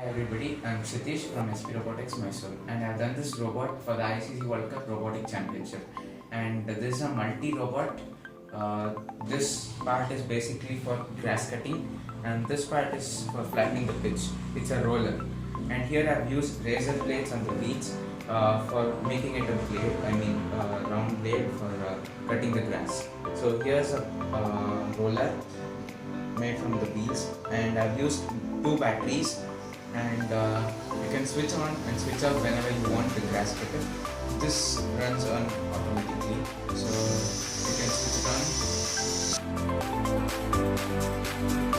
Hi everybody, I'm Kshitish from SP Robotics Mysore, and I've done this robot for the ICC World Cup Robotic Championship. And this is a multi-robot. This part is basically for grass cutting, and this part is for flattening the pitch. It's a roller, and here I've used razor blades on the wheels for making it a blade. Round blade for cutting the grass. So here's a roller made from the wheels, and I've used two batteries, and you can switch on and switch off whenever you want the grass cutter. This runs on automatically, so you can switch it on.